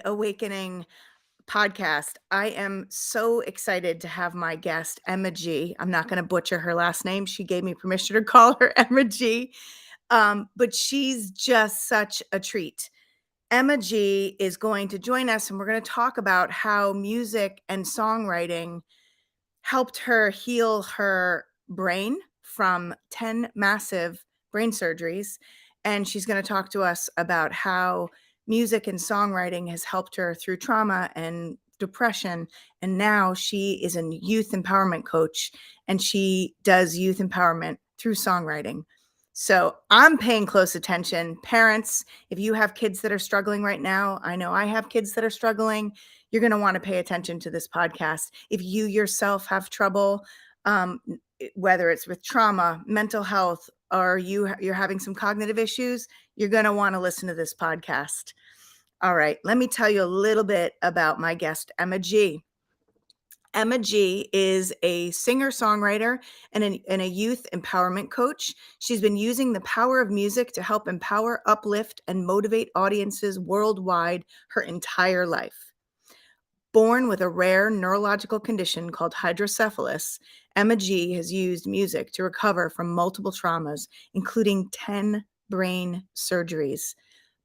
Awakening podcast. I am so excited to have my guest, Emma G. I'm not going to butcher her last name. She gave me permission to call her Emma G. But she's just such a treat. Emma G is going to join us, and we're going to talk about how music and songwriting helped her heal her brain from 10 massive brain surgeries. And she's going to talk to us about how music and songwriting has helped her through trauma and depression. And now she is a youth empowerment coach, and she does youth empowerment through songwriting. So I'm paying close attention. Parents, if you have kids that are struggling right now, I know I have kids that are struggling. You're going to want to pay attention to this podcast. If you yourself have trouble, whether it's with trauma, mental health, or you're having some cognitive issues, you're going to want to listen to this podcast. All right, let me tell you a little bit about my guest, Emma G. Emma G is a singer-songwriter and a youth empowerment coach. She's been using the power of music to help empower, uplift, and motivate audiences worldwide her entire life. Born with a rare neurological condition called hydrocephalus, Emma G has used music to recover from multiple traumas, including 10 brain surgeries.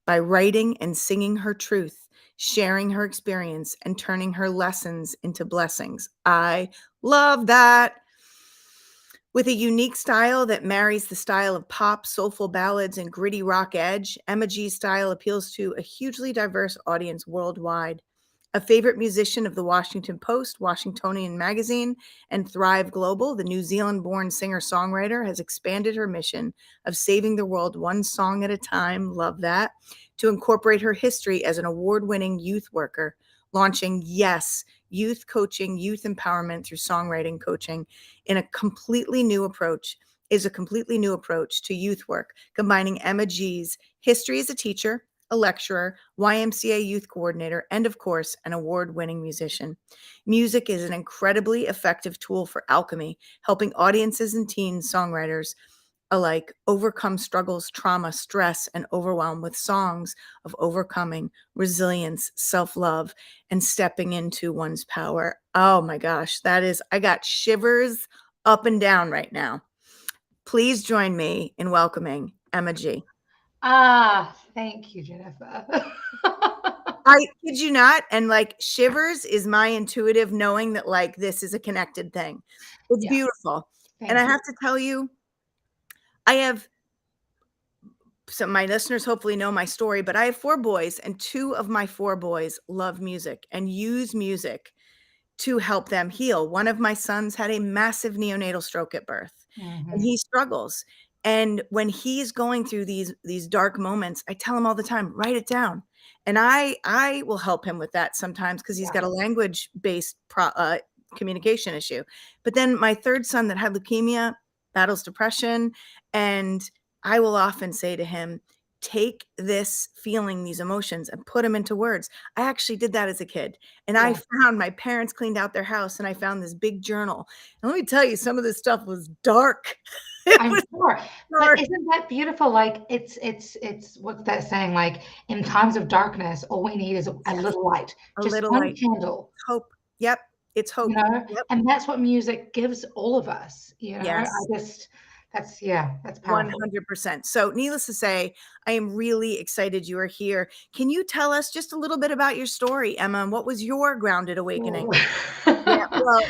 By writing and singing her truth, sharing her experience, and turning her lessons into blessings. I love that. With a unique style that marries the style of pop, soulful ballads, and gritty rock edge, Emma G's style appeals to a hugely diverse audience worldwide. A favorite musician of the Washington Post, Washingtonian Magazine, and Thrive Global, the New Zealand-born singer-songwriter has expanded her mission of saving the world one song at a time, love that, to incorporate her history as an award-winning youth worker, launching Yes, youth coaching, youth empowerment through songwriting coaching in a completely new approach to youth work, combining Emma G's history as a teacher, a lecturer, YMCA youth coordinator, and of course, an award-winning musician. Music is an incredibly effective tool for alchemy, helping audiences and teen songwriters alike overcome struggles, trauma, stress, and overwhelm with songs of overcoming, resilience, self-love, and stepping into one's power. Oh my gosh, I got shivers up and down right now. Please join me in welcoming Emma G. Thank you, Jennifer. I kid you not. And like shivers is my intuitive knowing that like this is a connected thing. It's Yeah, beautiful. And I thank you. have to tell you, I have so my listeners hopefully know my story, but I have 4 boys, and 2 of my 4 boys love music and use music to help them heal. One of my sons had a massive neonatal stroke at birth, and Mhm. he struggles. And when he's going through these dark moments, I tell him all the time, write it down. And I will help him with that sometimes because he's Yeah. got a language-based communication issue. But then my 3rd son that had leukemia battles depression, and I will often say to him, take this feeling, these emotions, and put them into words. I actually did that as a kid. And I Yeah. found my parents cleaned out their house, and I found this big journal. And let me tell you, some of this stuff was dark. It I'm was sure. But dark. isn't that beautiful? Like it's what's that saying? Like in times of darkness, all we need is a Yes, little light, a just little one light. candle, Hope. Yep, it's you hope. know? Yep. And that's what music gives all of us, you know? Yes. That's powerful. 100%. So, needless to say, I am really excited you are here. Can you tell us just a little bit about your story, Emma? And what was your grounded awakening? Ooh. Yeah, well.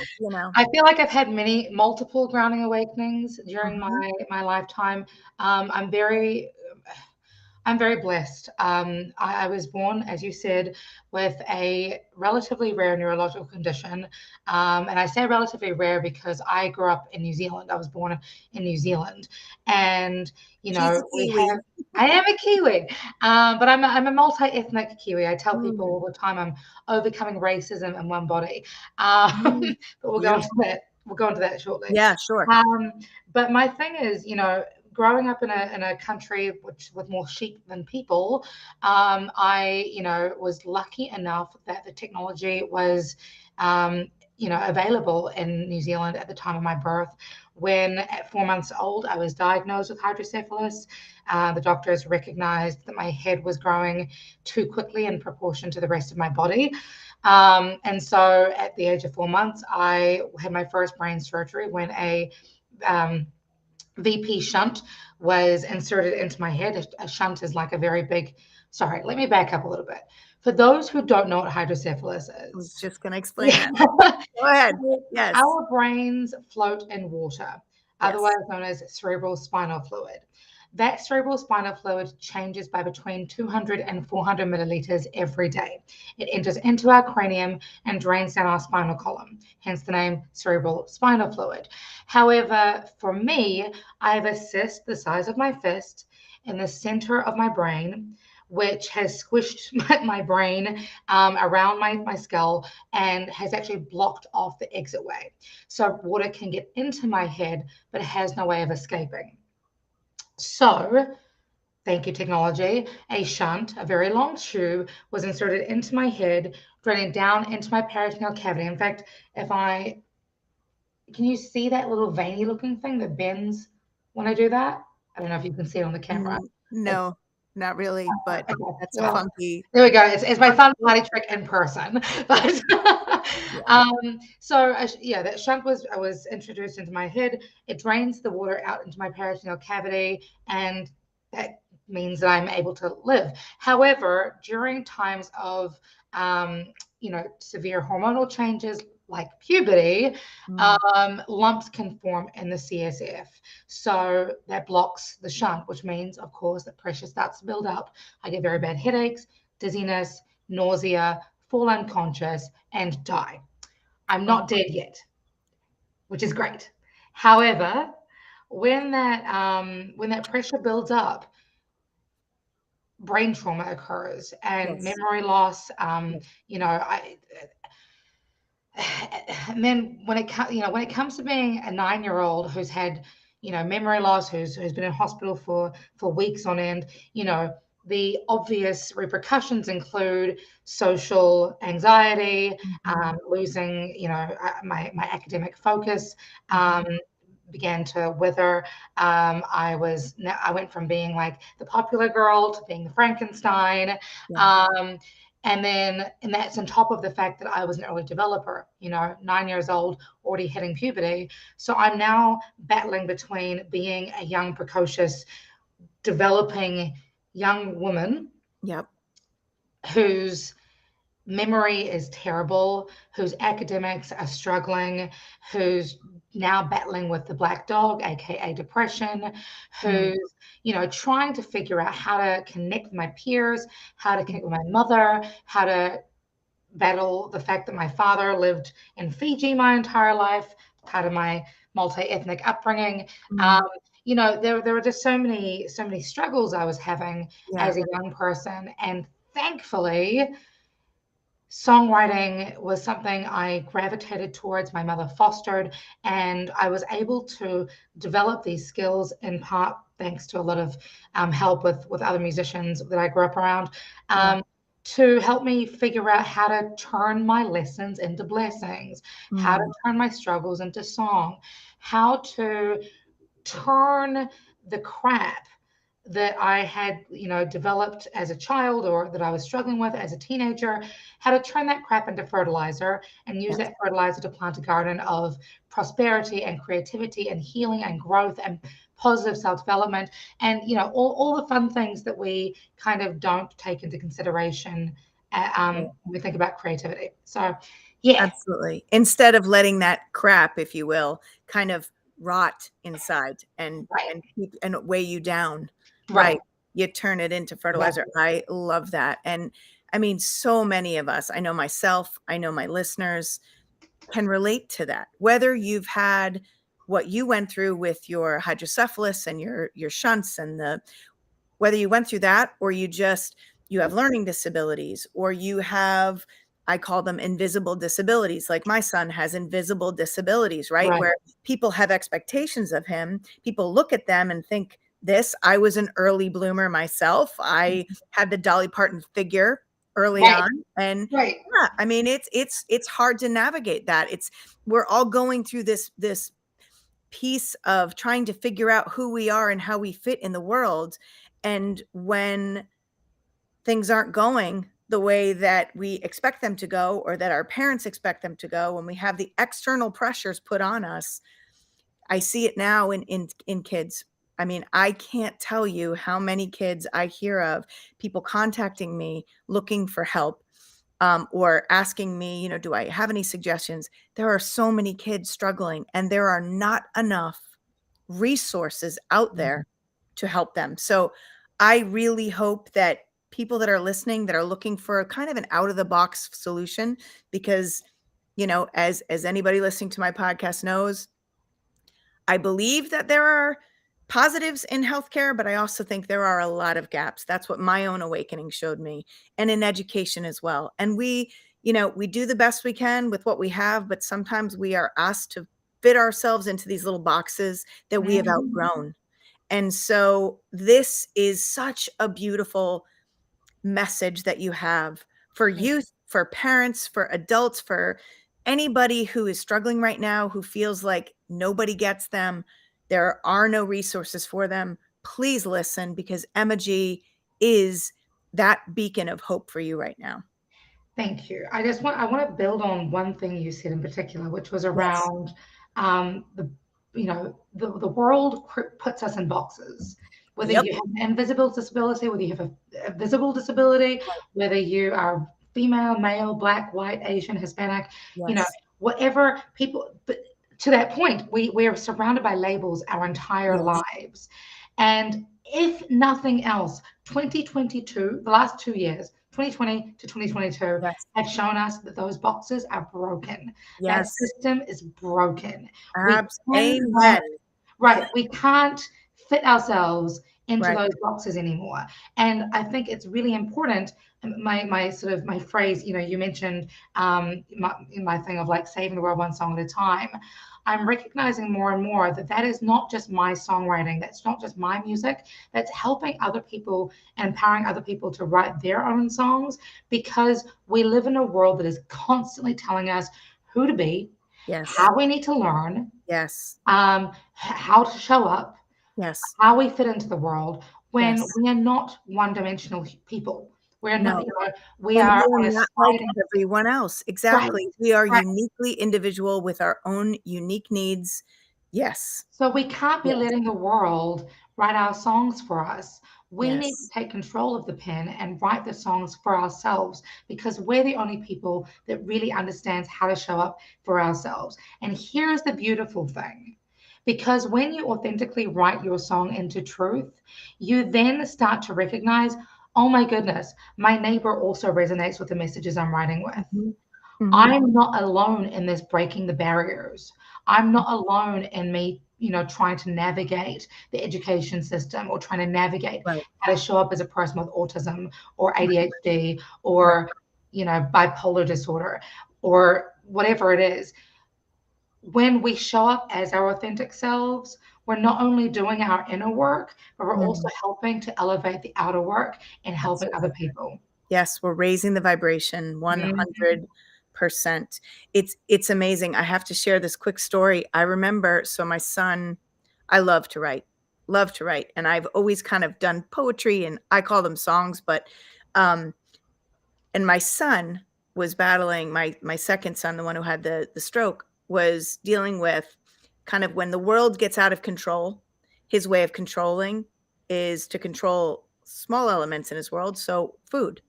I feel like I've had multiple grounding awakenings during Mhm. my lifetime. Um, I'm very I'm very blessed. I was born, as you said, with a relatively rare neurological condition. And I say relatively rare because I grew up in New Zealand. I was born in New Zealand. And, She's a Kiwi. I am a Kiwi, but I'm a multi-ethnic Kiwi. I tell people Mm, all the time I'm overcoming racism in one body. Um, mm, but beautiful. We'll go into that shortly. Yeah, sure. Um, but my thing is, growing up in a country with more sheep than people, I was lucky enough that the technology was, available in New Zealand at the time of my birth. When at 4 months old, I was diagnosed with hydrocephalus. The doctors recognized that my head was growing too quickly in proportion to the rest of my body. And so at the age of 4 months, I had my first brain surgery when a VP shunt was inserted into my head. A shunt is like a very big, sorry, let me back up a little bit. For those who don't know what hydrocephalus I was is, just going to explain that. Go ahead. Yes. our brains float in water, Yes. otherwise known as cerebral spinal fluid. That cerebral spinal fluid changes by between 200 and 400 milliliters every day. It enters into our cranium and drains down our spinal column, hence the name cerebral spinal fluid. However, for me, I have a cyst the size of my fist in the center of my brain, which has squished my brain around my skull and has actually blocked off the exit way. So water can get into my head, but it has no way of escaping. So, thank you, technology. A shunt, a very long tube, was inserted into my head, draining down into my peritoneal cavity. In fact, can you see that little veiny looking thing that bends when I do that? I don't know if you can see it on the camera. No, not really, but Okay, that's a well, funky. there we go. It's my fun party trick in person. But Yeah. so yeah, that shunt was introduced into my head. It drains the water out into my peritoneal cavity, and that means that I'm able to live. However, during times of severe hormonal changes like puberty, lumps can form in the CSF. So that blocks the shunt, which means, of course, that pressure starts to build up. I get very bad headaches, dizziness, nausea, fall unconscious, and die. I'm not dead yet, which is great. However, when that pressure builds up, brain trauma occurs and Yes. memory loss. Yes. And then when it comes to being a 9-year-old who's had memory loss, who's been in hospital for weeks on end, the obvious repercussions include social anxiety, losing my academic focus, began to wither. I went from being like the popular girl to being the Frankenstein. Yeah. And that's on top of the fact that I was an early developer, 9 years old, already hitting puberty. So I'm now battling between being a young, precocious, developing young woman Yep. whose memory is terrible, whose academics are struggling, who's now battling with the black dog, aka depression, who's trying to figure out how to connect with my peers, how to connect with my mother, how to battle the fact that my father lived in Fiji my entire life, part of my multi-ethnic upbringing. There were just so many struggles I was having Yeah. as a young person, and thankfully songwriting was something I gravitated towards. My mother fostered, and I was able to develop these skills in part thanks to a lot of help with other musicians that I grew up around, Yeah. to help me figure out how to turn my lessons into blessings, how to turn my struggles into song, how to turn the crap that I had, developed as a child or that I was struggling with as a teenager, how to turn that crap into fertilizer and use Yes. that fertilizer to plant a garden of prosperity and creativity and healing and growth and positive self-development and, all the fun things that we kind of don't take into consideration when we think about creativity. So, yeah. Absolutely. Instead of letting that crap, if you will, kind of rot inside and Right. keep and weigh you down, Right. right? You turn it into Right. fertilizer. I love that. And I mean, so many of us, I know myself, I know my listeners can relate to that. Whether you've had what you went through with your hydrocephalus and your shunts and whether you went through that or you have learning disabilities or you have, I call them invisible disabilities. Like my son has invisible disabilities, right? Right. Where people have expectations of him. People look at them and think I was an early bloomer myself. I had the Dolly Parton figure. early Right, on. And right. yeah, I mean, it's hard to navigate that. We're all going through this piece of trying to figure out who we are and how we fit in the world. And when things aren't going the way that we expect them to go or that our parents expect them to go, when we have the external pressures put on us, I see it now in kids. I mean, I can't tell you how many kids I hear of, people contacting me looking for help, or asking me, do I have any suggestions? There are so many kids struggling, and there are not enough resources out there to help them. So I really hope that people that are listening, that are looking for kind of an out of the box solution, because as anybody listening to my podcast knows, I believe that there are positives in healthcare, but I also think there are a lot of gaps. That's what my own awakening showed me, and in education as well. And we do the best we can with what we have, but sometimes we are asked to fit ourselves into these little boxes that we have Mhm. outgrown. And so this is such a beautiful message that you have for youth, for parents, for adults, for anybody who is struggling right now, who feels like nobody gets them, there are no resources for them. Please listen, because Emma G is that beacon of hope for you right now. Thank you. I want to build on one thing you said in particular, which was Yes. around the the world puts us in boxes. Whether Yep. you have an invisible disability, whether you have a visible disability, whether you are female, male, black, white, Asian, Hispanic, you know, Yes. whatever people. But to that point, we are surrounded by labels our entire Yes. lives, and if nothing else, 2022, the last 2 years, 2020 to 2022, Yes. have shown us that those boxes are broken. That Yes. system is broken. We cannot, Amen. right, Yeah. we can't fit ourselves into Right. those boxes anymore. And I think it's really important. My sort of my phrase, you mentioned my thing of like saving the world one song at a time. I'm recognizing more and more that that is not just my songwriting. That's not just my music. That's helping other people and empowering other people to write their own songs, because we live in a world that is constantly telling us who to be, Yes. how we need to learn, Yes. how to show up, Yes. how we fit into the world, when Yes. we are not one-dimensional people. We're not, No. we And are we on are a not like sliding. everyone else. Right, Exactly. We are right. uniquely individual with our own unique needs. Yes. So we can't be Yes. letting the world write our songs for us. We need to Yes. take control of the pen and write the songs for ourselves, because we're the only people that really understands how to show up for ourselves. And here's the beautiful thing. Because when you authentically write your song into truth, you then start to recognize, oh my goodness, my neighbor also resonates with the messages I'm writing with. Mhm. Mhm. I'm not alone in this breaking the barriers. I'm not alone in me, trying to navigate the education system, or trying to navigate Right. how to show up as a person with autism or Right. ADHD Right. or, bipolar disorder or whatever it is. When we show up as our authentic selves, we're not only doing our inner work, but we're also Mhm. helping to elevate the outer work and helping other Absolutely. people. Yes, we're raising the vibration Mhm. 100%. It's amazing. I have to share this quick story. I remember, so my son, I love to write, and I've always kind of done poetry, and I call them songs, but um and my son was battling, my second son, the one who had the stroke, was dealing with kind of when the world gets out of control, his way of controlling is to control small elements in his world, so food.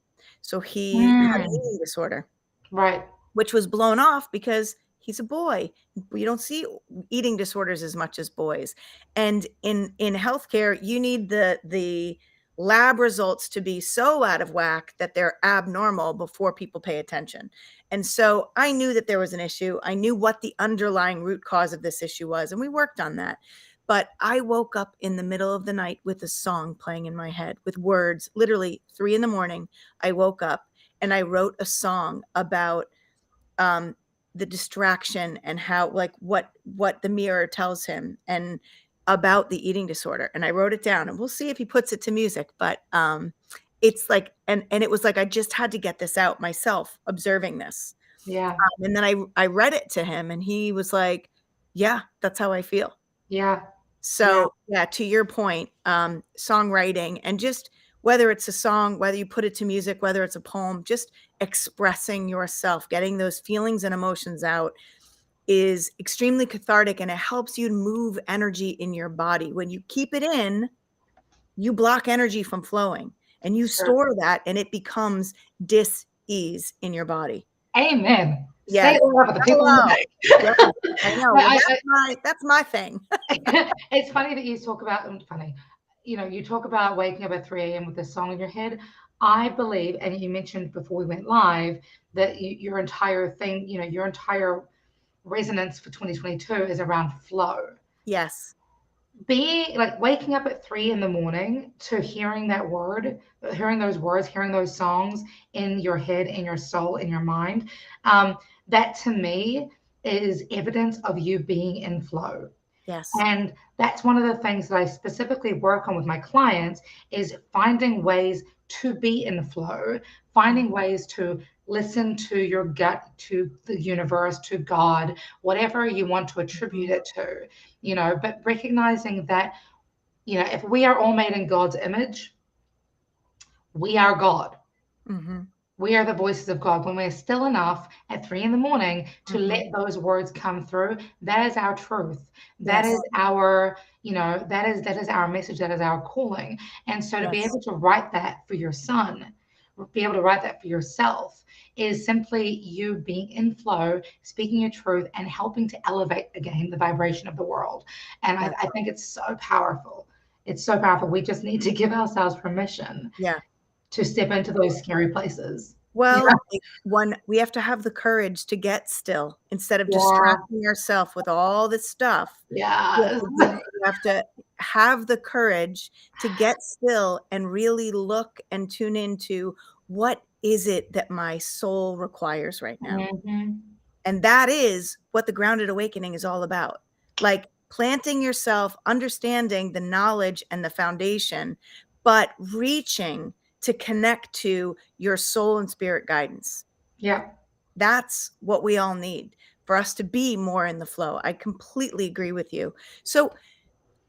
So he had an Mm, eating disorder, right. which was blown off because he's a boy. You don't see eating disorders as much as boys. And in healthcare, you need the lab results to be so out of whack that they're abnormal before people pay attention. And so I knew that there was an issue. I knew what the underlying root cause of this issue was, and we worked on that. But I woke up in the middle of the night with a song playing in my head with words, literally 3 in the morning. I woke up and I wrote a song about um, the distraction and how, like, what the mirror tells him, and about the eating disorder. And I wrote it down, and we'll see if he puts it to music. But it's like, and it was like I just had to get this out myself, observing this. Yeah. And then I read it to him, and he was like, "Yeah, that's how I feel." Yeah. Yeah. So, yeah, to your point, songwriting, and just whether it's a song, whether you put it to music, whether it's a poem, just expressing yourself, getting those feelings and emotions out is extremely cathartic, and it helps you move energy in your body. When you keep it in, you block energy from flowing, and you Sure. store that, and it becomes dis-ease in your body. Amen. Say Yes. it loud for the people in the Hello. back. Yes, I know. Well, that's my thing. It's funny that you talk about funny. You talk about waking up at 3 a.m. with a song in your head. I believe, and you mentioned before we went live, that your entire thing, your entire resonance for 2022 is around flow. Yes. Being like waking up at 3 in the morning to hearing hearing those words, hearing those songs in your head, in your soul, in your mind, that to me is evidence of you being in flow. Yes. And that's one of the things that I specifically work on with my clients is finding ways to be in flow, Mm, finding ways to listen to your gut, to the universe, to God, whatever you want to attribute mhm, it to, but recognizing that, if we are all made in God's image, we are God. mhm, We are the voices of God. When we're still enough at 3 in the morning to let mhm. those words come through, that is our truth. That is Yes. our, that is our message. That is our calling. And so to be Yes. able to write that for your son, be able to write that for yourself is simply you being in flow, speaking your truth, and helping to elevate again the vibration of the world. And I, Yeah. I think it's so powerful. It's so powerful. We just need to give ourselves permission Yeah. to step into those scary places. Yeah. Well, we have to have the courage to get still instead of Yeah. distracting yourself with all this stuff. Yes. You have to have the courage to get still and really look and tune into what is it that my soul requires right now. Mhm. And that is what the grounded awakening is all about. Like planting yourself, understanding the knowledge and the foundation, but reaching to connect to your soul and spirit guidance. Yeah. That's what we all need for us to be more in the flow. I completely agree with you. So,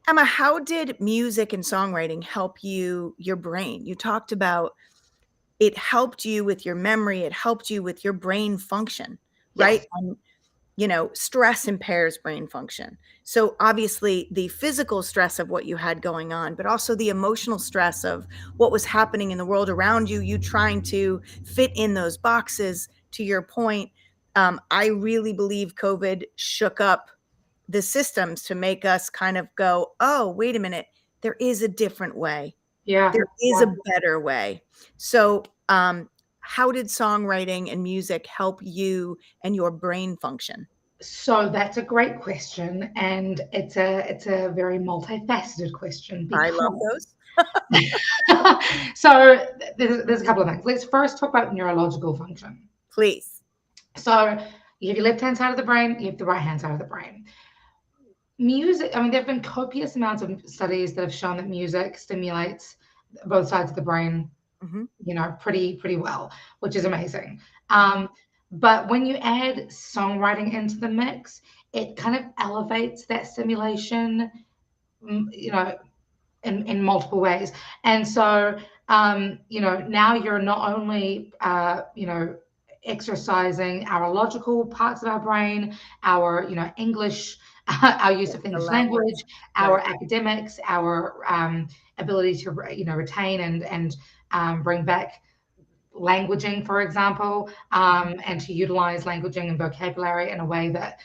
Emma, how did music and songwriting help your brain? You talked about it helped you with your memory, it helped you with your brain function, right? Yes. Stress impairs brain function. So obviously the physical stress of what you had going on, but also the emotional stress of what was happening in the world around you, you trying to fit in those boxes. To your point, I really believe COVID shook up the systems to make us kind of go, oh, wait a minute, there is a different way. Yeah. There is Yeah. a better way. So, how did songwriting and music help you and your brain function? So that's a great question, and it's a very multifaceted question I love because those. so there's a couple of things. Let's first talk about neurological function. Please. So you have your left hand side of the brain, you have the right hand side of the brain. Music, I mean, there have been copious amounts of studies that have shown that music stimulates both sides of the brain, Mhm, pretty well, which is amazing. mhm. But when you add songwriting into the mix, it kind of elevates that stimulation, mm, you know, in multiple ways. And so, now you're not only, exercising our logical parts of our brain, our, English, our use Yes, of the English language. language, our Right. academics, our ability to, retain and bring back languaging, for example, Mhm. and to utilize languaging and vocabulary in a way that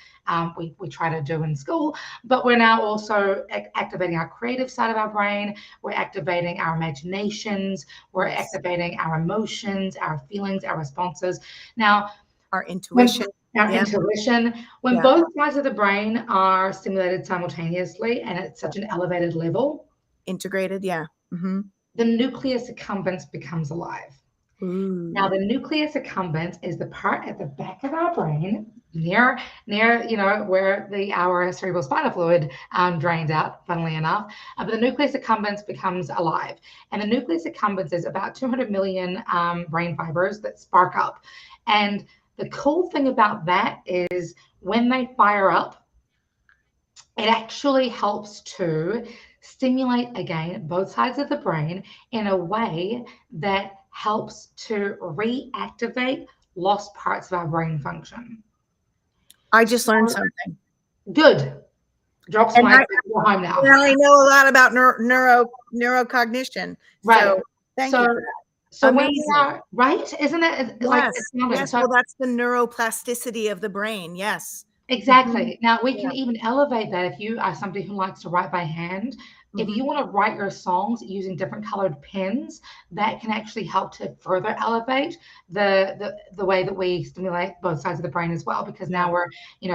we try to do in school. But we're now also activating our creative side of our brain. We're activating our imaginations. We're Yes. activating our emotions, our feelings, our responses. Now, Our when intuition. our Yeah, intuition, when yeah. both sides of the brain are stimulated simultaneously and at such an elevated level, Integrated, yeah. Mhm. the nucleus accumbens becomes alive. Now, Ooh. the nucleus accumbens is the part at the back of our brain, near, where our cerebral spinal fluid drains out, funnily enough. But the nucleus accumbens becomes alive, and the nucleus accumbens is about 200 million brain fibers that spark up. And the cool thing about that is when they fire up, it actually helps to stimulate again both sides of the brain in a way that helps to reactivate lost parts of our brain function. I So just learned something. good. Drop some And mic. Go home now. I know a lot about neurocognition. Right. So thank you So for that. so when we Amazing. are right, isn't it like Yes. it's sounding Yes. so Well, that's the neuroplasticity of the brain. Yes. Mhm. exactly. Now we Yeah. can even elevate that if you are somebody who likes to write by hand. If Mhm. you want to write your songs using different colored pens, that can actually help to further elevate the way that we stimulate both sides of the brain as well. Because Yeah. now we're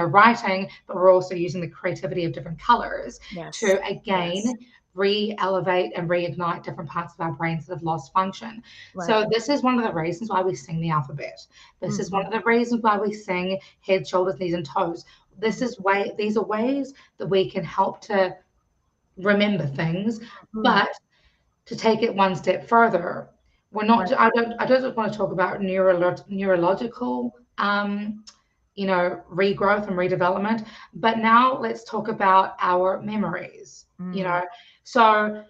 writing, but we're also using the creativity of different colors Yes. to Yes. again re-elevate and reignite different parts of our brains that have lost function. Right. So this is one of the reasons why we sing the alphabet. This is one Mhm. of the reasons why we sing head, shoulders, knees, and toes. Mhm. These are ways that we can help to remember things, Mhm. but to take it one step further, we're not. Right. I don't want to talk about neurological, regrowth and redevelopment, but now let's talk about our memories. Mm. So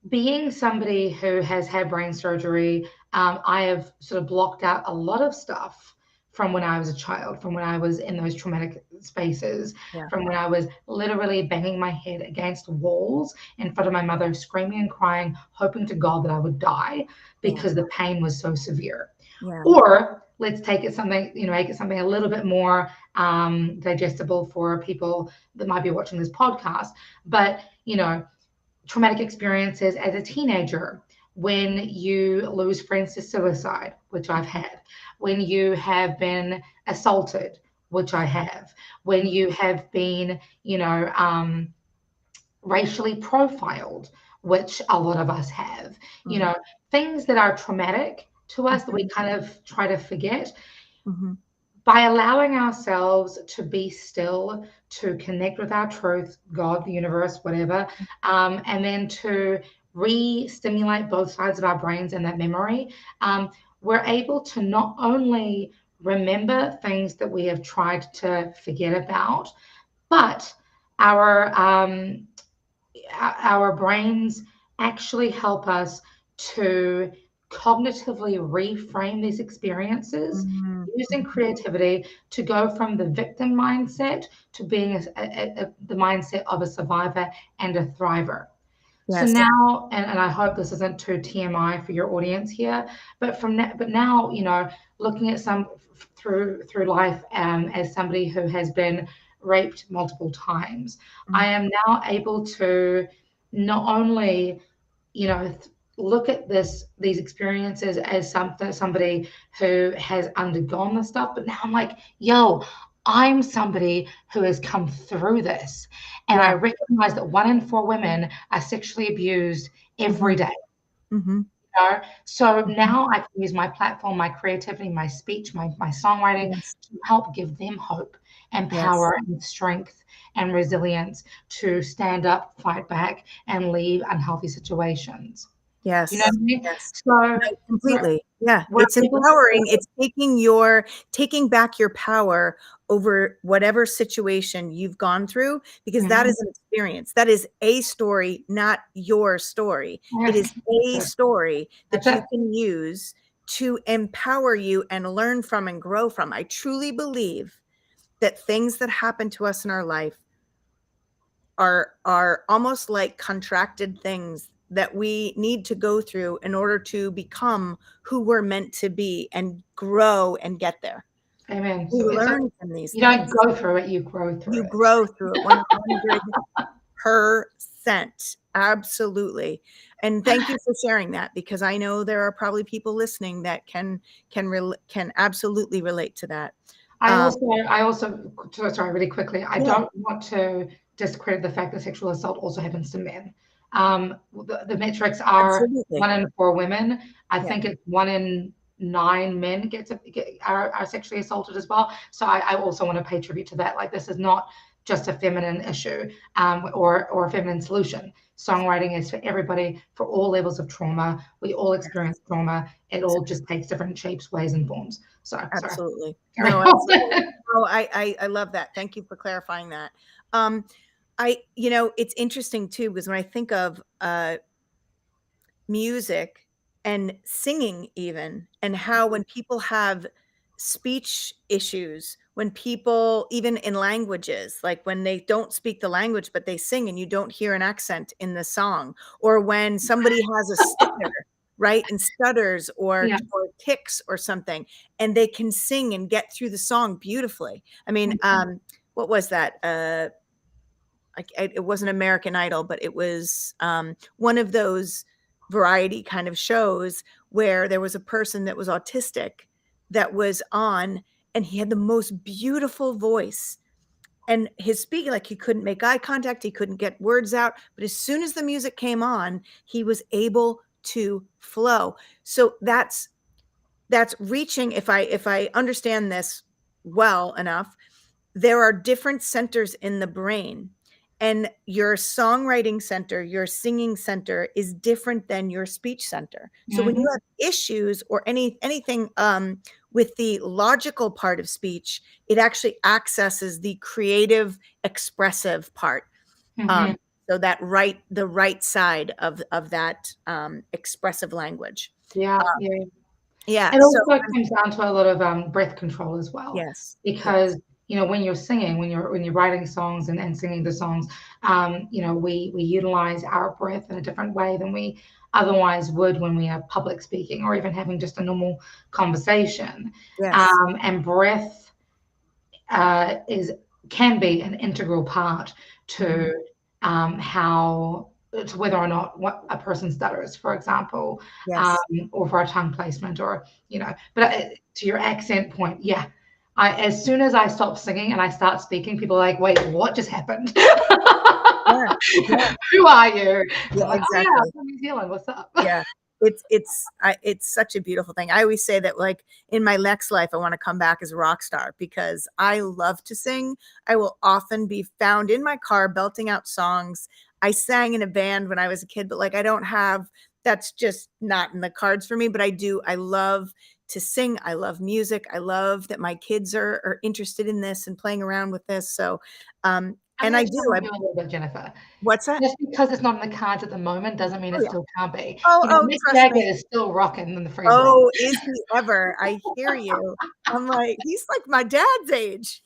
being somebody who has had brain surgery, I have sort of blocked out a lot of stuff from when I was a child, from when I was in those traumatic spaces, Yeah. from when I was literally banging my head against walls in front of my mother, screaming and crying, hoping to God that I would die Yeah. because the pain was so severe. Yeah. Or let's take it something, make it something a little bit more digestible for people that might be watching this podcast. But, traumatic experiences as a teenager, when you lose friends to suicide, which I've had, when you have been assaulted, which I have, when Mm. you have been, racially profiled, which a lot of us have, Mm. things that are traumatic to us that we Mhm. kind of try to forget. Mhm. By allowing ourselves to be still, to connect with our truth, God, the universe, whatever, and then to re-stimulate both sides of our brains and that memory, we're able to not only remember things that we have tried to forget about, but our our brains actually help us to cognitively reframe these experiences Mhm. using Mhm. creativity to go from the victim mindset to being the mindset of a survivor and a thriver. So Yes. now, and I hope this isn't too TMI for your audience here, but now, looking at through life as somebody who has been raped multiple times, I Mm. am now able to not only, look at these experiences as somebody who has undergone the stuff, but now I'm like, yo, I'm somebody who has come through this. And I Yeah. recognize that 1 in 4 women are sexually abused every Mhm. day. Mhm. So Mhm. now I can use my platform, my creativity, my speech, my songwriting Yes. to help give them hope and Yes. power and strength and resilience to stand up, fight back, and leave unhealthy situations. You know what Yes. I mean? Yes. So No, we're, completely. Yeah, we're it's able to, empowering. It's taking back your power over whatever situation you've gone through, because that mhm, is an experience. That is a story, not your story. It yeah, is a that's it. story That's that you it. can use to empower you and learn from and grow from. I truly believe that things that happen to us in our life are almost like contracted things that we need to go through in order to become who we're meant to be and grow and get there. Amen. We So learn from these you don't things. go through it, you grow You through it. grow through it 100%. Absolutely. And thank you for sharing that, because I know there are probably people listening that can absolutely relate to that. Um, I also, sorry, really quickly, I yeah, don't want to discredit the fact that sexual assault also happens to men. The metrics are absolutely. 1 in 4 women. I Yeah. think it's 1 in 9 men are sexually assaulted as well. So I also want to pay tribute to that. Like, this is not just a feminine issue, or a feminine solution. Songwriting is for everybody, for all levels of trauma. We all experience trauma. It all just takes different shapes, ways, and forms. So sorry. Absolutely. Carry No, absolutely. on. Oh, I love that. Thank you for clarifying that. It's interesting too, because when I think of music and singing even, and how when people have speech issues, when people even in languages, like when they don't speak the language but they sing and you don't hear an accent in the song, or when somebody has a stutter, right, and stutters or Yeah. ticks or something, and they can sing and get through the song beautifully. I mean, what was that? It wasn't American Idol, but it was one of those variety kind of shows where there was a person that was autistic that was on, and he had the most beautiful voice. And his speaking, like, he couldn't make eye contact, he couldn't get words out. But as soon as the music came on, he was able to flow. So that's reaching, if I understand this well enough, there are different centers in the brain, and your songwriting center, your singing center is different than your speech center. So when you Mhm. have issues or anything with the logical part of speech, it actually accesses the creative, expressive part. Mhm. Um, so the right side of that expressive language. Yeah, Uh, yeah. yeah. It So also comes down to a lot of breath control as well, yes, yes, because when you're singing, when you're writing songs and singing the songs, we utilize our breath in a different way than we otherwise would when we are public speaking or even having just a normal conversation. yes, And breath is can be an integral part mhm, to how to whether or not what a person stutters, for example, um, yes. or for a tongue placement, or But to your accent point, yeah. As soon as I stop singing and I start speaking, people are like, "Wait, what just happened? Yeah, yeah, Who are you?" So yeah, I'm like, "Oh yeah, I'm exactly. from New Zealand. What's up?" Yeah. It's such a beautiful thing. I always say that, like, in my next life, I wanna come back as a rock star because I love to sing. I will often be found in my car belting out songs. I sang in a band when I was a kid, but, like, I don't have that's just not in the cards for me, but I do. I love to sing. I love music. I love that my kids are interested in this and playing around with this. So, I'm and going I to do. challenge you a little bit, Jennifer. What's that? Just because it's not in the cards at the moment doesn't mean Oh, it yeah. still can't be. Oh, Mick trust Jagger me. is still rocking in the free world. Oh, is he ever? I hear you. I'm like, he's like my dad's age,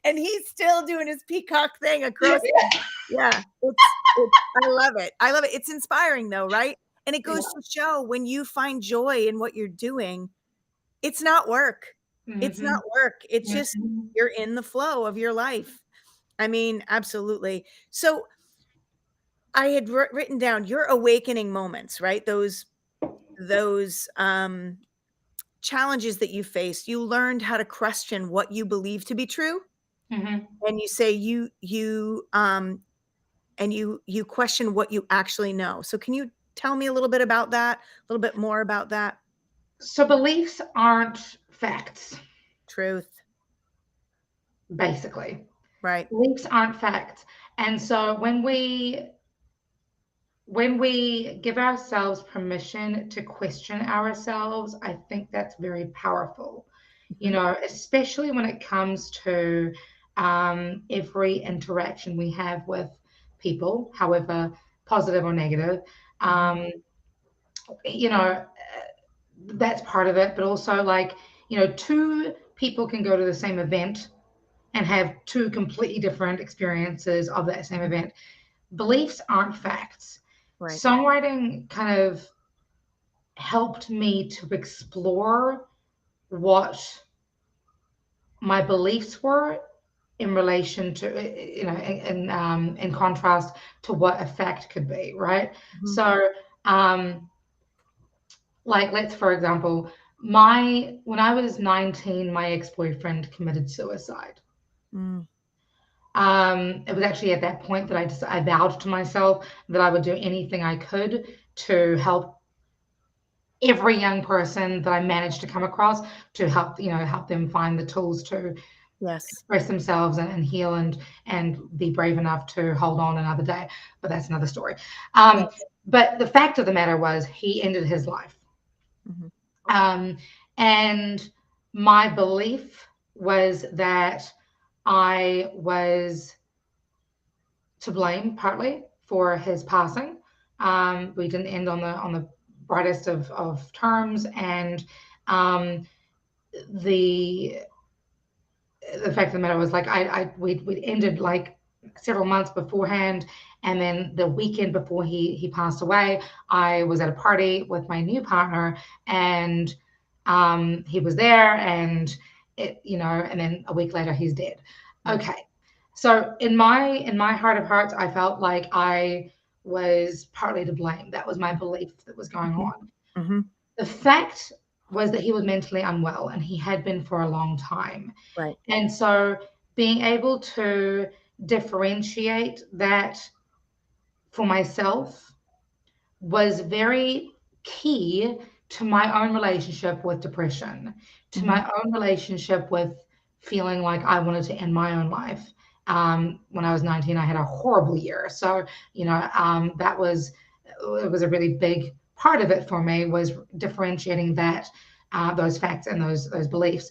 and he's still doing his peacock thing across the yeah, I love it. I love it. It's inspiring though, right? And it goes Yeah. to show when you find joy in what you're doing, it's not work. It's not Mhm. work. It's just Mhm. you're in the flow of your life. I mean, absolutely. So I had written down your awakening moments, right? Those challenges that you faced, you learned how to question what you believe to be true, Mhm. and you say you question what you actually know. So can you tell me a little bit about that? A little bit more about that? So beliefs aren't facts, Truth, basically. right. Beliefs aren't facts. And so when we give ourselves permission to question ourselves, I think that's very powerful. Mhm, Especially when it comes to every interaction we have with people, however positive or negative. mhm, Um, you know, that's part of it, but also, like, two people can go to the same event and have two completely different experiences of that same mhm, event. Beliefs aren't facts. right. Songwriting kind of helped me to explore what my beliefs were in relation to, in contrast to what a fact could be, right? Mhm, So, um, like, let's, for example, my when I was 19, my ex-boyfriend committed suicide. mm, It was actually at that point that I vowed to myself that I would do anything I could to help every young person that I managed to come across to help, help them find the tools to Yes. express themselves and heal and be brave enough to hold on another day. But that's another story. Yeah. But the fact of the matter was he ended his life. Mhm. Um, and my belief was that I was to blame partly for his passing. We didn't end on the brightest of terms, and um, the the fact of the matter was, like, we'd ended like several months beforehand, and then the weekend before he passed away, I was at a party with my new partner, and he was there, and and then a week later he's dead. Mm. Okay, so in my heart of hearts, I felt like I was partly to blame. That was my belief that was going Mhm. on. Mhm. The fact was that he was mentally unwell, and he had been for a long time. Right. And so being able to differentiate that for myself was very key to my own relationship with depression, to Mhm. my own relationship with feeling like I wanted to end my own life. When I was 19, I had a horrible year. So, that was, it was a really big part of it for me, was differentiating that, those facts and those beliefs.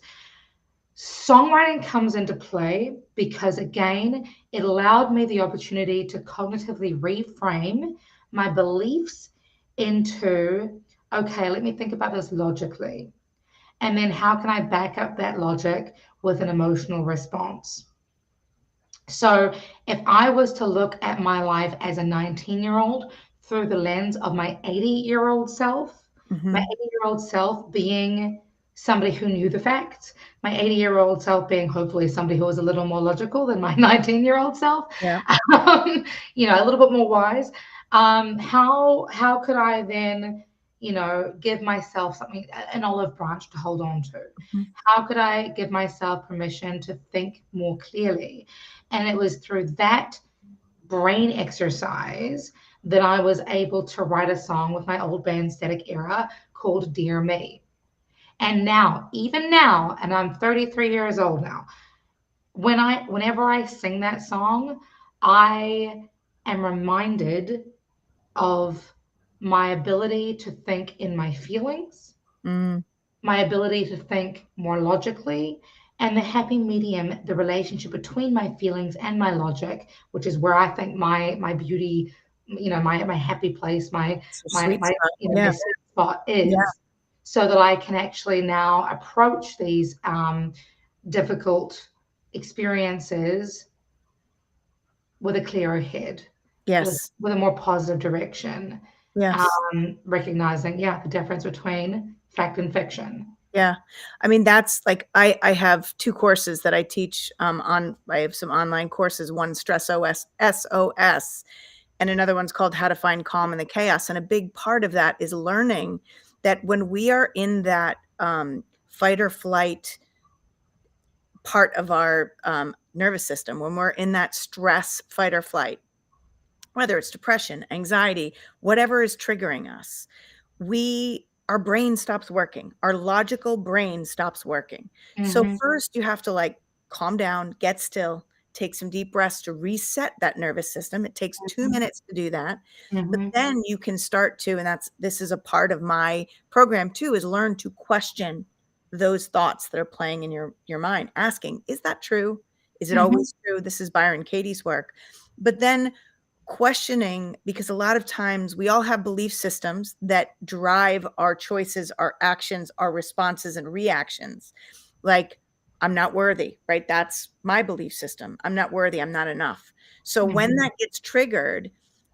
Songwriting comes into play because, again, it allowed me the opportunity to cognitively reframe my beliefs into, okay, let me think about this logically. And then how can I back up that logic with an emotional response? So, if I was to look at my life as a 19-year-old through the lens of my 80-year-old self, my Mhm. 80-year-old self being somebody who knew the facts, my 80-year-old self being hopefully somebody who was a little more logical than my 19-year-old self, Yeah. um, a little bit more wise. How could I then, give myself something, an olive branch to hold on to? Mhm. How could I give myself permission to think more clearly? And it was through that brain exercise that I was able to write a song with my old band Static Era called Dear Me. And now, even now, and I'm 33 years old now, whenever I sing that song, I am reminded of my ability to think in my feelings, Mm. my ability to think more logically, and the happy medium, the relationship between my feelings and my logic, which is where I think my beauty, my happy place, my It's a my sweet my spot. my Yeah. sweet spot Yeah. is, so that I can actually now approach these difficult experiences with a clearer head, with Yes. with a more positive direction, Yes. recognizing, yeah, the difference between fact and fiction. Yeah. I mean, that's like I have 2 courses that I teach, I have some online courses, one Stress SOS, and another one's called How to Find Calm in the Chaos, and a big part of that is learning that when we are in that, fight or flight part of our, nervous system, when we're in that stress, fight or flight, whether it's depression, anxiety, whatever is triggering us, our brain stops working. Our logical brain stops working. So Mhm, first you have to like calm down, get still, take some deep breaths to reset that nervous system. It takes 2 mhm, minutes to do that. But mhm. then you can start to, and this is a part of my program too, is learn to question those thoughts that are playing in your mind, asking, is that true? Is it Mhm. always true? This is Byron Katie's work. But then questioning, because a lot of times we all have belief systems that drive our choices, our actions, our responses and reactions. Like, I'm not worthy, right? That's my belief system. I'm not worthy. I'm not enough. So when Mhm. that gets triggered,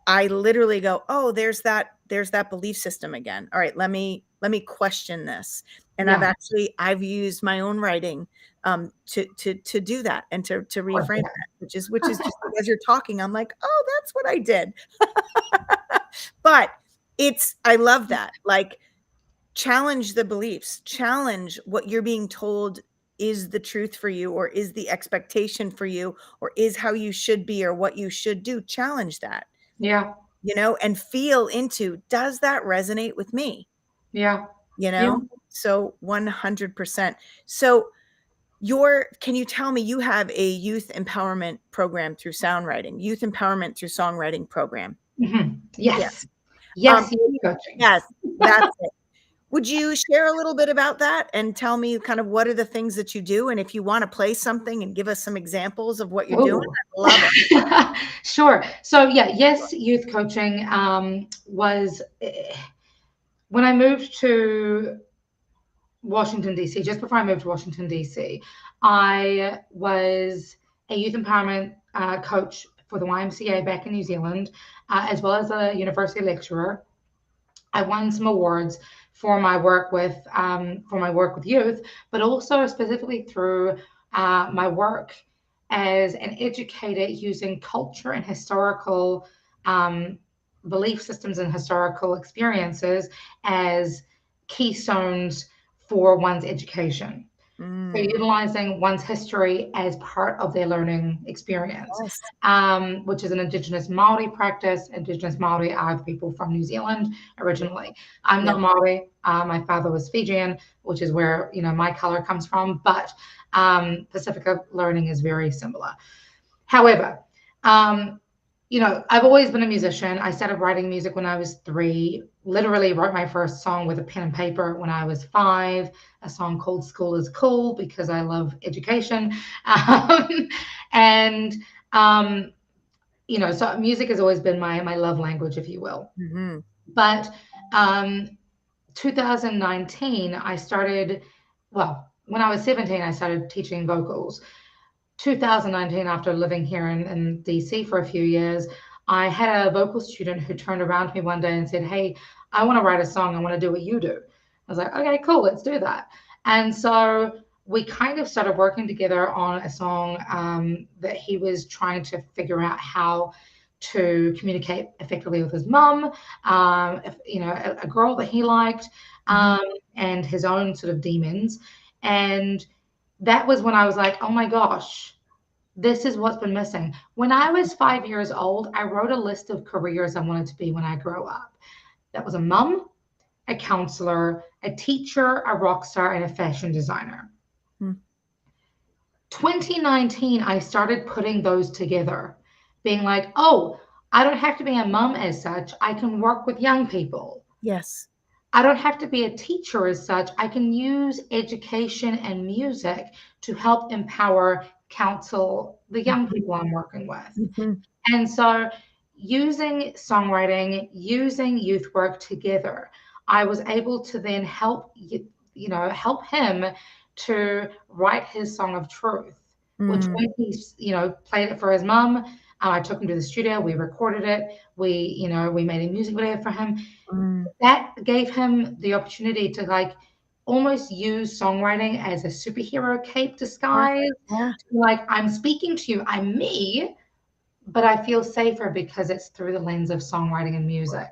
I literally go, oh, there's that belief system again. All right, let me question this. And Yeah, I've used my own writing to do that and to of course, reframe yeah. that, which is just like, as you're talking, I'm like, oh, that's what I did. But I love that. Like, challenge the beliefs, challenge what you're being told is the truth for you, or is the expectation for you, or is how you should be, or what you should do. Challenge that, Yeah. and feel into, does that resonate with me? Yeah. you Yeah. know? So 100%. So can you tell me, you have a youth empowerment program through Soundwriting, youth empowerment through songwriting program? Yeah. Yes. Um, Yes, youth coaching. yes, that's it. Would you share a little bit about that and tell me kind of what are the things that you do? And if you want to play something and give us some examples of what you're doing, Oh, I love it. sure. So yeah, yes, youth coaching was when I moved to Washington, D.C., just before I moved to Washington, D.C., I was a youth empowerment coach for the YMCA back in New Zealand, as well as a university lecturer. I won some awards for my work with youth, but also specifically through my work as an educator using culture and historical um, belief systems and historical experiences as keystones for one's education. So Mm, utilizing one's history as part of their learning experience, yes. which is an Indigenous Maori practice. Indigenous Maori are the people from New Zealand Yeah. originally. I'm Yeah. not Maori. My father was Fijian, which is where my color comes from. But Pacifica learning is very similar. However, um, I've always been a musician. I started writing music when I was 3. Literally wrote my first song with a pen and paper when I was 5, a song called School is Cool because I love education. Um, and, um, so music has always been my love language, if you will. Mhm. But um, 2019, I started, well, when I was 17, I started teaching vocals. 2019, after living here in DC for a few years, I had a vocal student who turned around to me one day and said, "Hey, I want to write a song. I want to do what you do." I was like, "Okay, cool, let's do that." And so we kind of started working together on a song that he was trying to figure out how to communicate effectively with his mum, a girl that he liked, Mhm. um, and his own sort of demons. And that was when I was like, oh my gosh, this is what's been missing. When I was 5 years old, I wrote a list of careers I wanted to be when I grow up. That was a mum, a counselor, a teacher, a rock star, and a fashion designer. Mm. 2019, I started putting those together, being like, oh, I don't have to be a mum as such. I can work with young people. Yes. I don't have to be a teacher as such. I can use education and music to help empower, counsel the young Mhm. people I'm working with. Mhm. And so, using songwriting, using youth work together, I was able to then help him to write his song of truth, which Mm. when he, played it for his mum, I took him to the studio, we recorded it, we made a music video for him. Mm. That gave him the opportunity to like almost use songwriting as a superhero cape Yeah. disguise. Yeah. Like, I'm speaking to you, I'm me, but I feel safer because it's through the lens of songwriting and music,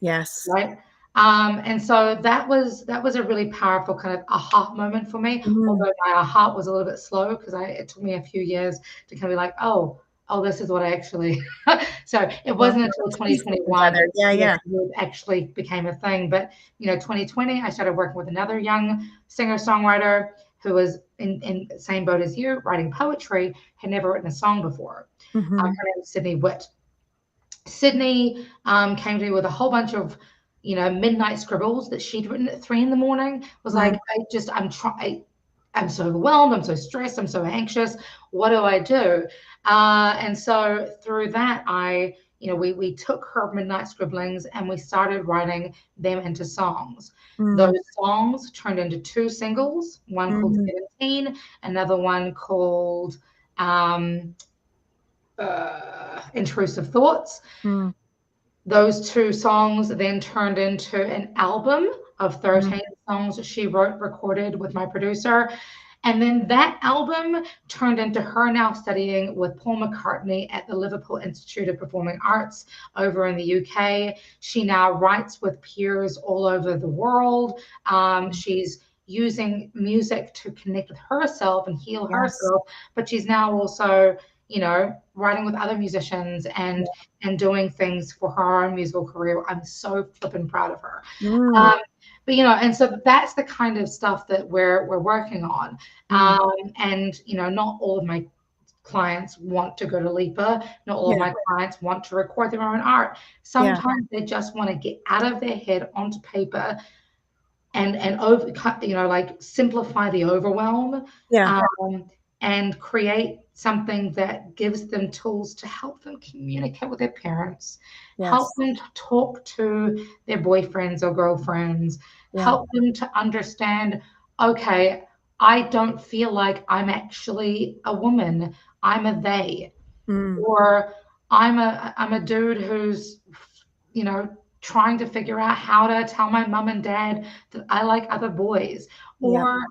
Yes. right? And so that was a really powerful kind of aha moment for me. Mm. Although my aha was a little bit slow because it took me a few years to kind of be like, oh, this is what I actually. So it Well, wasn't until piece it 2021 together. Yeah, that yeah. it actually became a thing. But 2020, I started working with another young singer-songwriter who was in the same boat as you, writing poetry, had never written a song before. Her Mhm. name is Sydney Witt. Sydney came to me with a whole bunch of, midnight scribbles that she'd written at 3 in the morning. Was like, Mm. I'm so overwhelmed. I'm so stressed. I'm so anxious. What do I do? And so through that, we took her midnight scribblings and we started writing them into songs. Mm. Those songs turned into 2 singles, one called Mm. 17, another one called um, Intrusive Thoughts. Mm. Those 2 songs then turned into an album of Mm. 13 songs that she wrote, recorded with my producer. And then that album turned into her now studying with Paul McCartney at the Liverpool Institute of Performing Arts over in the UK. She now writes with peers all over the world. She's using music to connect with herself and heal Yes. herself, but she's now also, writing with other musicians Yeah. and doing things for her own musical career. I'm so flippin' proud of her. Mm. Um, but and so that's the kind of stuff that we're working on. Mm. And not all of my clients want to go to LIPA. Not all of Yeah. my clients want to record their own art. Yeah. Sometimes they just want to get out of their head onto paper and over, like simplify the overwhelm, Yeah. um, and create something that gives them tools to help them communicate with their parents, help Yes. them to talk to their boyfriends or girlfriends, Yeah. help them to understand, okay, I don't feel like I'm actually a woman, I'm a they, Mm. or I'm a dude who's you know trying to figure out how to tell my mom and dad that I like other boys, Yeah. or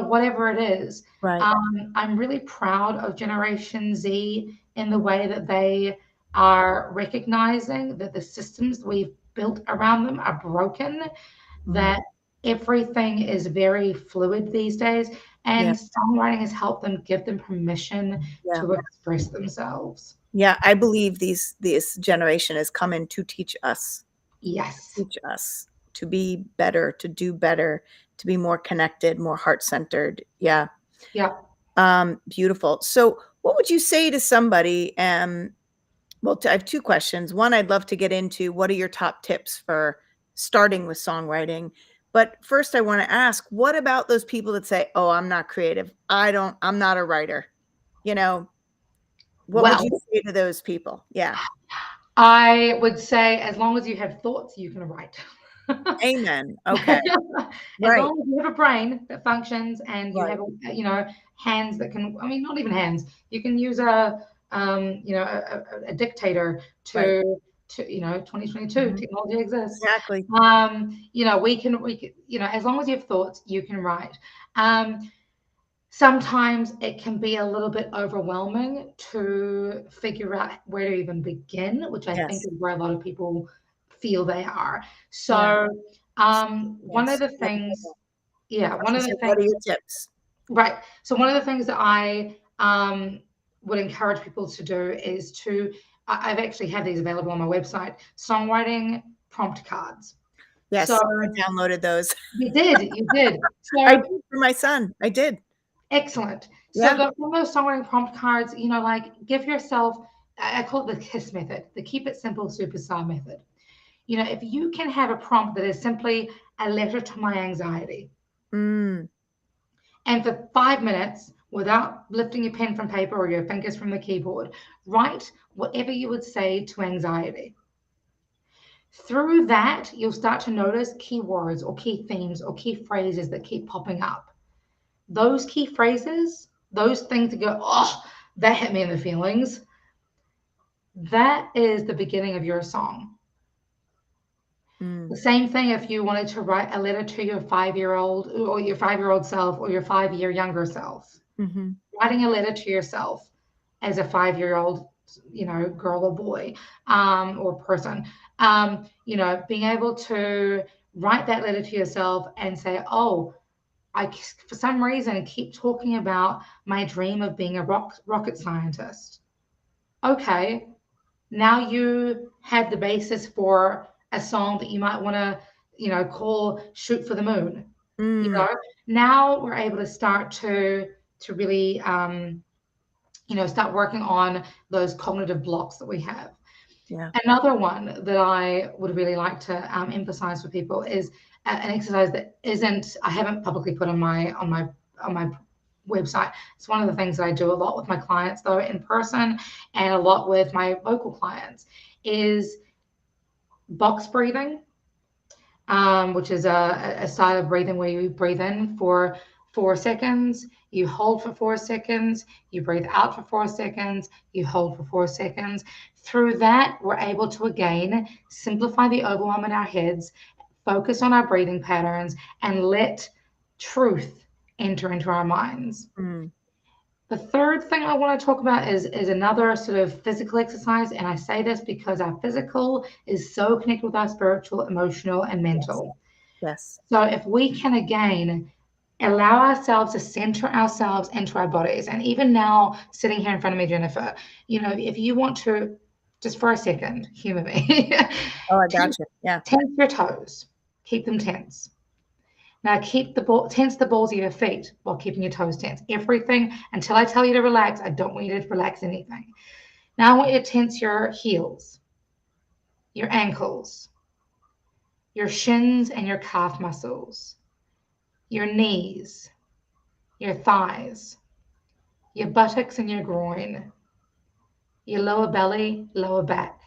whatever it is. Right. I'm really proud of Generation Z in the way that they are recognizing that the systems we've built around them are broken, Mm. that everything is very fluid these days, Yeah. and songwriting has helped them, give them permission Yeah. to express themselves. Yeah. I believe this generation is coming to Yes. teach us to be better, to do better, to be more connected, more heart-centered. Yeah. Yeah. Beautiful. So what would you say to somebody, well, I have two questions. One, I'd love to get into what are your top tips for starting with songwriting? But first, I want to ask, what about those people that say, "Oh, I'm not creative. I'm not a writer." You know, what would you Well, say to those people? Yeah. I would say as long as you have thoughts, you can write. Amen. Okay. As Right. long as you have a brain that functions and you Right. have, hands that can, I mean, not even hands, you can use a dictator Right. to 2022 Mhm. technology exists. Exactly. We can, as long as you have thoughts, you can write. Um, Sometimes it can be a little bit overwhelming to figure out where to even begin, which I think Yes. is where a lot of people feel they are. Yeah. So, one of Yes. the I things, yeah, was one gonna of say, the what are things, your tips? right. So, one of the things that I would encourage people to do is I've actually had these available on my website, songwriting prompt cards. So, Yes, I downloaded those. you did. I So, did for my son. I did. excellent. So Yeah. the one of those songwriting prompt cards, like give yourself, I call it the KISS method, the keep it simple superstar method. If you can have a prompt that is simply a letter to my anxiety, Mm. and for 5 minutes, without lifting your pen from paper or your fingers from the keyboard, write whatever you would say to anxiety. Through that, you'll start to notice keywords or key themes or key phrases that keep popping up. Those key phrases, those things that go, oh, that hit me in the feelings, that is the beginning of your song. Mm. The same thing if you wanted to write a letter to your 5-year old or your 5-year old self or your 5-year younger self. Mhm. Writing a letter to yourself as a 5-year old, girl or boy, or person, being able to write that letter to yourself and say, oh, I, for some reason, keep talking about my dream of being a rocket scientist. Okay, now you have the basis for a song that you might want to, call "Shoot for the Moon." You Mm. know, now we're able to start to really, start working on those cognitive blocks that we have. Yeah. Another one that I would really like to emphasize for people is an exercise that isn't I haven't publicly put on my website. It's one of the things that I do a lot with my clients though in person and a lot with my vocal clients is box breathing, which is a style of breathing where you breathe in for 4 seconds, you hold for 4 seconds, you breathe out for 4 seconds, you hold for 4 seconds. Through that, we're able to again simplify the overwhelm in our heads, focus on our breathing patterns, and let truth enter into our minds. Mm. The third thing I want to talk about is another sort of physical exercise. And I say this because our physical is so connected with our spiritual, emotional, and Yes. mental. Yes. So if we can again allow ourselves to center ourselves into our bodies, and even now sitting here in front of me, Jennifer, if you want to just for a second humor me, Oh, I tense, gotcha. Yeah. tense your toes, keep them tense. Now tense the balls of your feet while keeping your toes tense. Everything until I tell you to relax. I don't want you to relax anything. Now I want you to tense your heels, your ankles, your shins and your calf muscles, your knees, your thighs, your buttocks and your groin, your lower belly, lower back,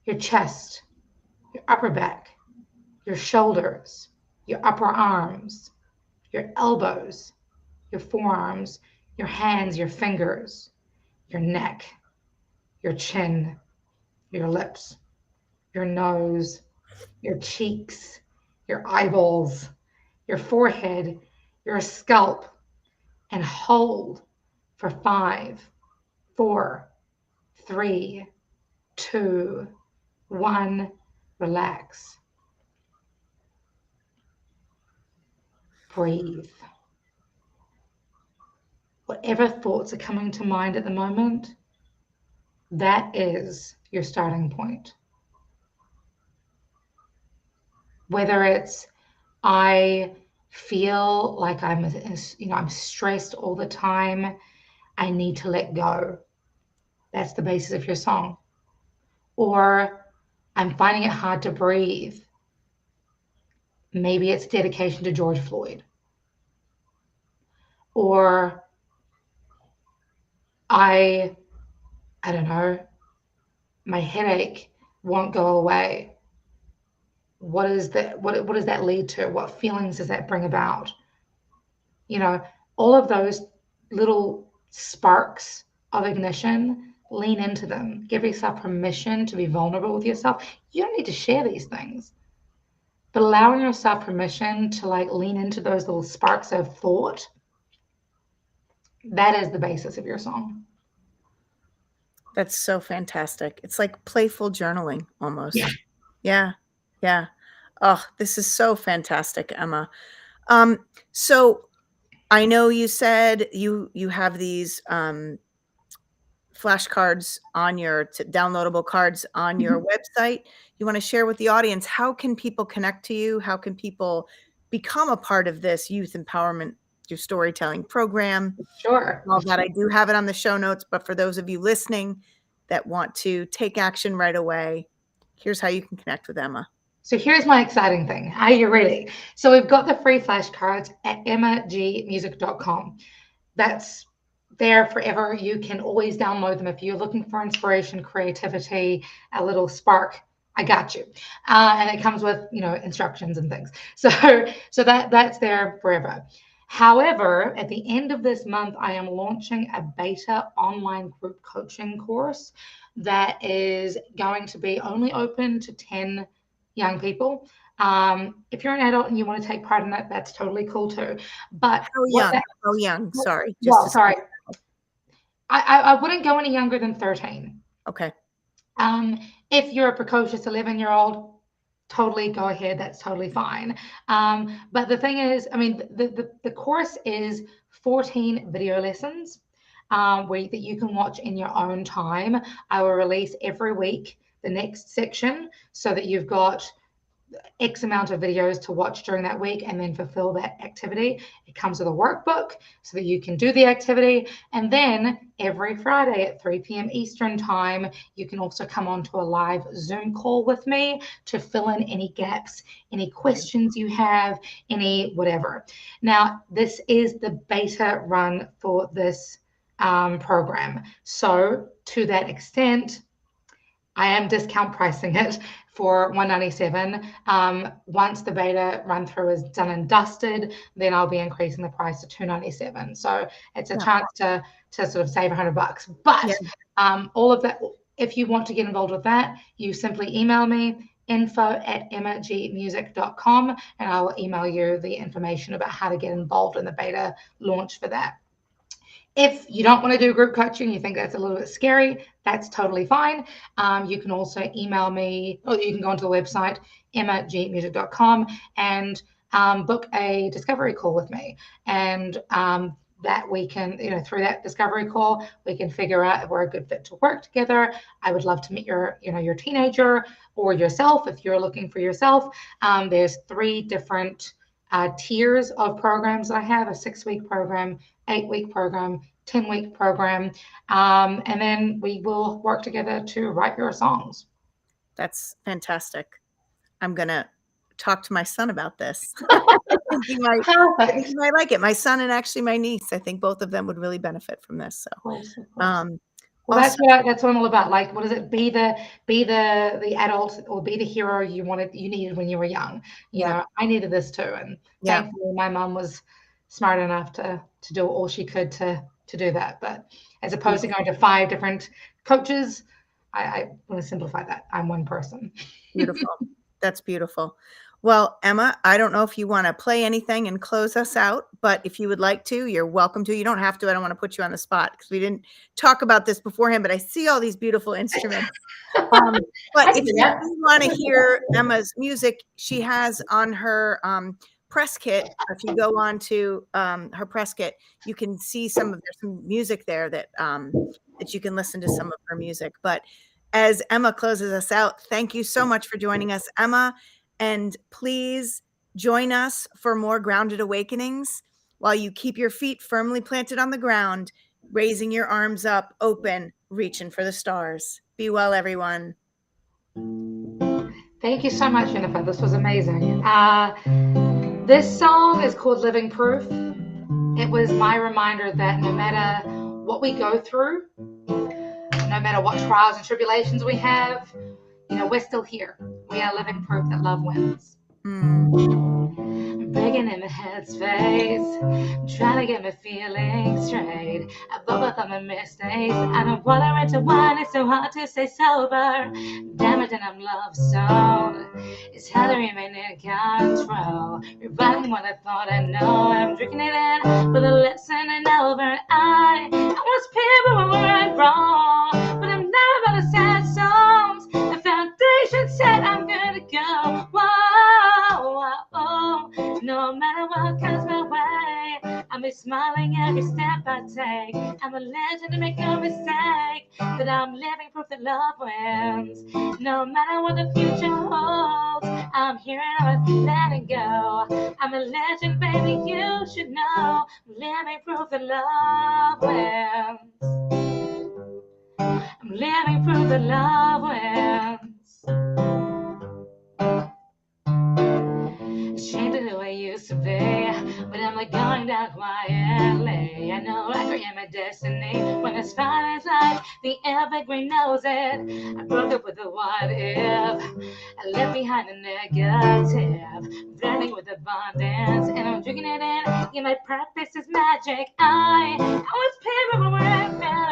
your chest, your upper back, your shoulders, your upper arms, your elbows, your forearms, your hands, your fingers, your neck, your chin, your lips, your nose, your cheeks, your eyeballs, your forehead, your scalp, and hold for 5, 4, 3, 2, 1. Relax. Breathe. Whatever thoughts are coming to mind at the moment, that is your starting point. Whether it's I feel like I'm stressed all the time, I need to let go. That's the basis of your song. Or I'm finding it hard to breathe. Maybe it's dedication to George Floyd. Or I don't know, my headache won't go away. What is that? What does that lead to? What feelings does that bring about? You know, all of those little sparks of ignition, lean into them. Give yourself permission to be vulnerable with yourself. You don't need to share these things, but allowing yourself permission to like lean into those little sparks of thought, that is the basis of your song. That's so fantastic. It's like playful journaling Yeah. almost. Yeah. Yeah. Oh, this is so fantastic, Emma. So I know you said you have these flashcards on your downloadable cards on your Mhm. website. You want to share with the audience, how can people connect to you? How can people become a part of this youth empowerment through storytelling program? Sure. All that, I do have it on the show notes, but for those of you listening that want to take action right away, here's how you can connect with Emma. So here's my exciting thing. Are you ready? So we've got the free flashcards at emmagmusic.com. That's there forever. You can always download them if you're looking for inspiration, creativity, a little spark. I got you. And it comes with, instructions and things. So that's there forever. However, at the end of this month, I am launching a beta online group coaching course that is going to be only open to 10 young people. If you're an adult and you want to take part in that, that's totally cool too. But How what young? that, How young? Sorry, just well, to sorry, say. I wouldn't go any younger than 13. Okay. Um, if you're a precocious 11-year-old, totally go ahead. That's totally fine. But the thing is, I mean, the course is 14 video lessons that you can watch in your own time. I will release every week the next section so that you've got X amount of videos to watch during that week and then fulfill that activity. It comes with a workbook so that you can do the activity. And then every Friday at 3 p.m. Eastern time, you can also come onto a live Zoom call with me to fill in any gaps, any questions you have, any whatever. Now, this is the beta run for this program. So to that extent, I am discount pricing it for $197. Once the beta run through is done and dusted, then I'll be increasing the price to $297. So it's a Yeah. chance to sort of save $100. Yeah. But all of that, if you want to get involved with that, you simply email me info@emmagmusic.com and I will email you the information about how to get involved in the beta launch for that. If you don't want to do group coaching, you think that's a little bit scary, that's totally fine. You can also email me, or you can go onto the website, emmagmusic.com, and book a discovery call with me. And that we can, through that discovery call, we can figure out if we're a good fit to work together. I would love to meet your teenager or yourself if you're looking for yourself. There's 3 different tiers of programs that I have: a 6-week program, 8-week program, 10-week program, and then we will work together to write your songs. That's fantastic. I'm gonna talk to my son about this. I think he might like it. My son and actually my niece, I think both of them would really benefit from this. So, Of course, of course. um, Well, also, that's what I'm all about. Like, what is it? Be the adult, or be the hero you needed when you were young. You yeah, know, I needed this too, and yeah, thankfully my mom was smart enough to do all she could to do that. But as opposed to beautiful, going to 5 different coaches, I want to simplify that. I'm one person. beautiful. That's beautiful. Well, Emma, I don't know if you want to play anything and close us out, but if you would like to, you're welcome to. You don't have to. I don't want to put you on the spot because we didn't talk about this beforehand, but I see all these beautiful instruments. Um, but I if can do you that. do want to hear Emma's music, she has on her press kit. If you go on to her press kit, you can see there's some music there that you can listen to some of her music. But as Emma closes us out, thank you so much for joining us, Emma. And please join us for more Grounded Awakenings while you keep your feet firmly planted on the ground, raising your arms up, open, reaching for the stars. Be well, everyone. Thank you so much, Jennifer. This was amazing. This song is called Living Proof. It was my reminder that no matter what we go through, no matter what trials and tribulations we have, we're still here. We are living proof that love wins. Breaking in the headspace, trying to get my feelings straight. I've overcome the mistakes. I don't water into wine, it's so hard to stay sober. Damaged and I'm love stoned. It's hard to remain in control. Rewriting what I thought I know. I'm drinking it in for the lesson and over. I was people when we were wrong, but I'm never about the sad songs. The foundation said I'm gonna go. Whoa, whoa. No matter what comes my way, I'll be smiling every step I take. I'm a legend to make no mistake, that I'm living proof that love wins. No matter what the future holds, I'm here and I'm letting go. I'm a legend, baby, you should know. I'm living proof that love wins. I'm living proof that love wins. Ashamed of who I used to be, but I'm like going down quietly. I know I create my destiny. When it's fine as life, the evergreen knows it. I broke up with the what if. I left behind the negative, blending with abundance, and I'm drinking it in. Yeah, my purpose is magic. I was paper where I fell.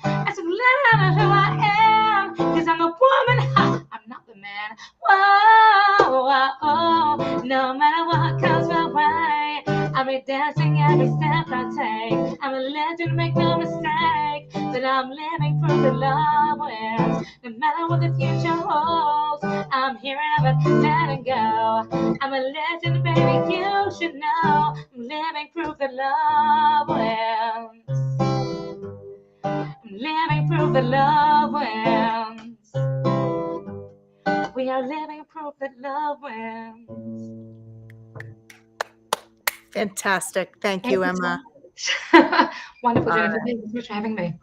I took let out of who I am, cause I'm a woman. Ha, I'm not the man. Whoa, whoa, whoa. No matter what comes my way, I'll be dancing every step I take. I'm a legend, make no mistake, that I'm living proof that love wins. No matter what the future holds, I'm here and I'm letting go. I'm a legend, baby, you should know. I'm living proof that love wins. I'm living proof that love wins. We are living proof that love wins. Fantastic. Thank you, Emma. So much. Wonderful, All Jennifer. right. Thank you so much for having me.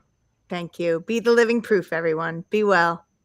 Thank you. Be the living proof, everyone. Be well.